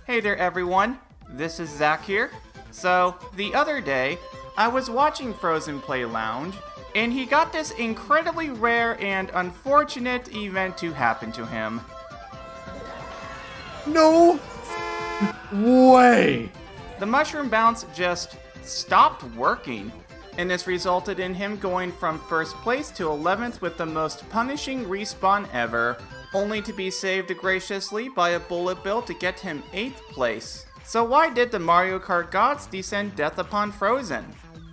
Hey there everyone, this is Zach here. So, the other day, I was watching Frozen Play Lounge, and he got this incredibly rare and unfortunate event to happen to him. No way! The mushroom bounce just stopped working, and this resulted in him going from first place to 11th with the most punishing respawn ever, only to be saved graciously by a bullet bill to get him 8th place. So why did the Mario Kart gods descend death upon Frozen?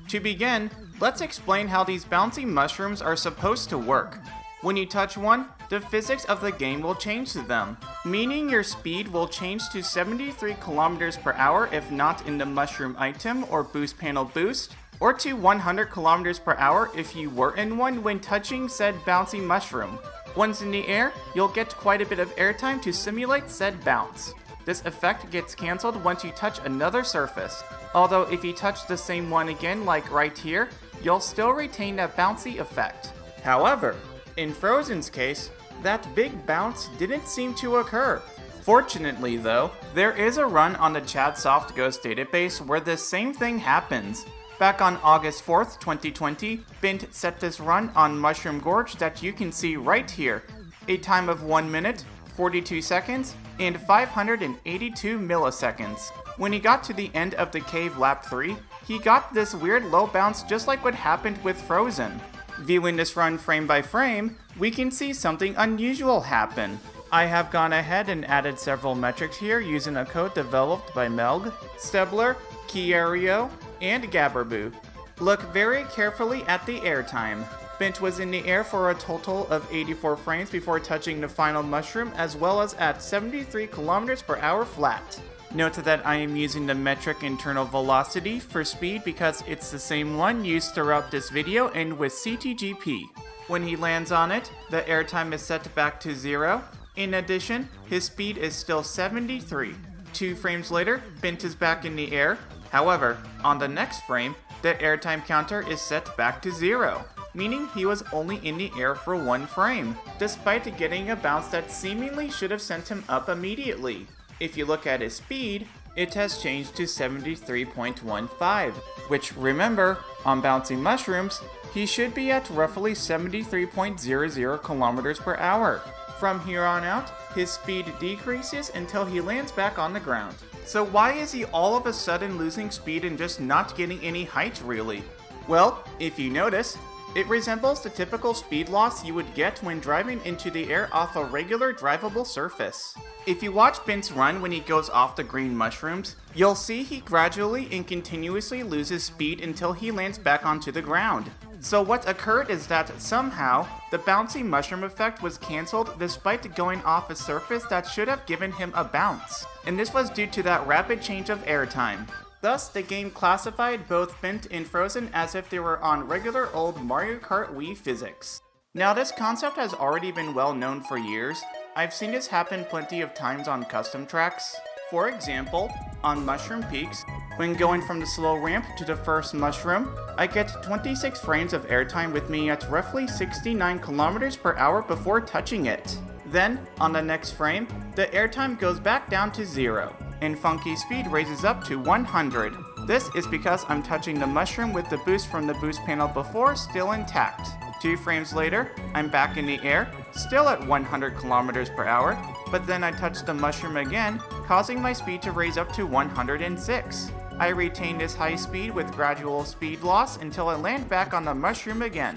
To begin, let's explain how these bouncy mushrooms are supposed to work. When you touch one, the physics of the game will change to them, meaning your speed will change to 73 kilometers per hour if not in the mushroom item or boost panel boost, or to 100 kilometers per hour if you were in one when touching said bouncy mushroom. Once in the air, you'll get quite a bit of airtime to simulate said bounce. This effect gets cancelled once you touch another surface, although if you touch the same one again like right here, you'll still retain that bouncy effect. However, in Frozen's case, that big bounce didn't seem to occur. Fortunately though, there is a run on the Chadsoft Ghost database where the same thing happens. Back on August 4th, 2020, Bint set this run on Mushroom Gorge that you can see right here. A time of 1 minute, 42 seconds, and 582 milliseconds. When he got to the end of the cave lap 3, he got this weird low bounce just like what happened with Frozen. Viewing this run frame by frame, we can see something unusual happen. I have gone ahead and added several metrics here using a code developed by Melg, Stebler, Kierio, and Gabberboo. Look very carefully at the airtime. Bint was in the air for a total of 84 frames before touching the final mushroom, as well as at 73 kilometers per hour flat. Note that I am using the metric internal velocity for speed because it's the same one used throughout this video and with CTGP. When he lands on it, the airtime is set back to 0. In addition, his speed is still 73. 2 frames later, Bint is back in the air. However, on the next frame, the airtime counter is set back to 0, meaning he was only in the air for 1 frame, despite getting a bounce that seemingly should have sent him up immediately. If you look at his speed, it has changed to 73.15, which remember, on bouncy mushrooms, he should be at roughly 73.00 kilometers per hour. From here on out, his speed decreases until he lands back on the ground. So why is he all of a sudden losing speed and just not getting any height really? Well, if you notice, it resembles the typical speed loss you would get when driving into the air off a regular drivable surface. If you watch Bint's run when he goes off the green mushrooms, you'll see he gradually and continuously loses speed until he lands back onto the ground. So what occurred is that somehow, the bouncy mushroom effect was cancelled despite going off a surface that should have given him a bounce. And this was due to that rapid change of airtime. Thus, the game classified both Bint and Frozen as if they were on regular old Mario Kart Wii physics. Now this concept has already been well known for years. I've seen this happen plenty of times on custom tracks. For example, on Mushroom Peaks, when going from the slow ramp to the first mushroom, I get 26 frames of airtime with me at roughly 69 kilometers per hour before touching it. Then, on the next frame, the airtime goes back down to 0, and funky speed raises up to 100. This is because I'm touching the mushroom with the boost from the boost panel before still intact. 2 frames later, I'm back in the air, still at 100 kilometers per hour, but then I touch the mushroom again, causing my speed to raise up to 106. I retain this high speed with gradual speed loss until I land back on the mushroom again.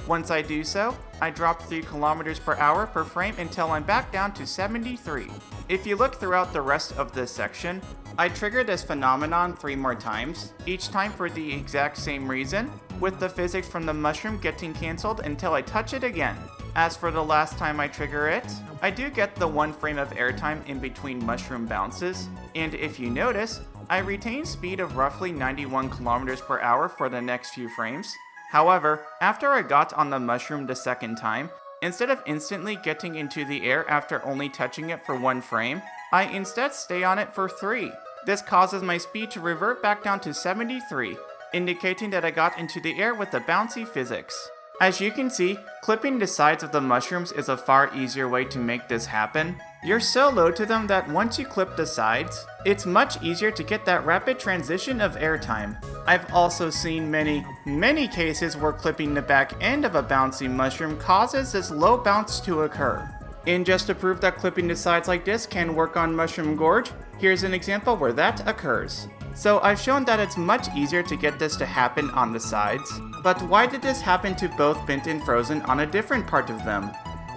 Once I do so, I drop 3 kilometers per hour per frame until I'm back down to 73. If you look throughout the rest of this section, I trigger this phenomenon 3 more times, each time for the exact same reason, with the physics from the mushroom getting cancelled until I touch it again. As for the last time I trigger it, I do get the 1 frame of airtime in between mushroom bounces, and if you notice, I retain speed of roughly 91 kilometers per hour for the next few frames. However, after I got on the mushroom the second time, instead of instantly getting into the air after only touching it for 1 frame, I instead stay on it for 3. This causes my speed to revert back down to 73, indicating that I got into the air with the bouncy physics. As you can see, clipping the sides of the mushrooms is a far easier way to make this happen. You're so low to them that once you clip the sides, it's much easier to get that rapid transition of airtime. I've also seen many cases where clipping the back end of a bouncy mushroom causes this low bounce to occur. And just to prove that clipping the sides like this can work on Mushroom Gorge, here's an example where that occurs. So I've shown that it's much easier to get this to happen on the sides, but why did this happen to both Bent and Frozen on a different part of them?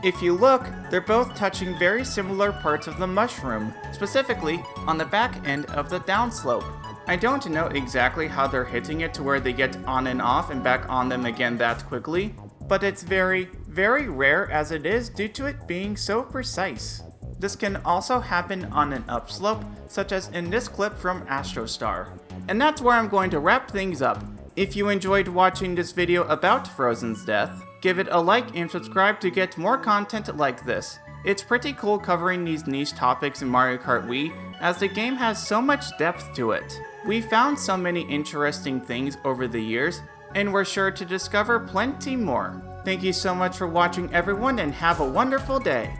If you look, they're both touching very similar parts of the mushroom, specifically on the back end of the downslope. I don't know exactly how they're hitting it to where they get on and off and back on them again that quickly, but it's very rare as it is due to it being so precise. This can also happen on an upslope, such as in this clip from Astrostar. And that's where I'm going to wrap things up. If you enjoyed watching this video about Frozen's death, give it a like and subscribe to get more content like this. It's pretty cool covering these niche topics in Mario Kart Wii, as the game has so much depth to it. We found so many interesting things over the years, and we're sure to discover plenty more. Thank you so much for watching everyone, and have a wonderful day.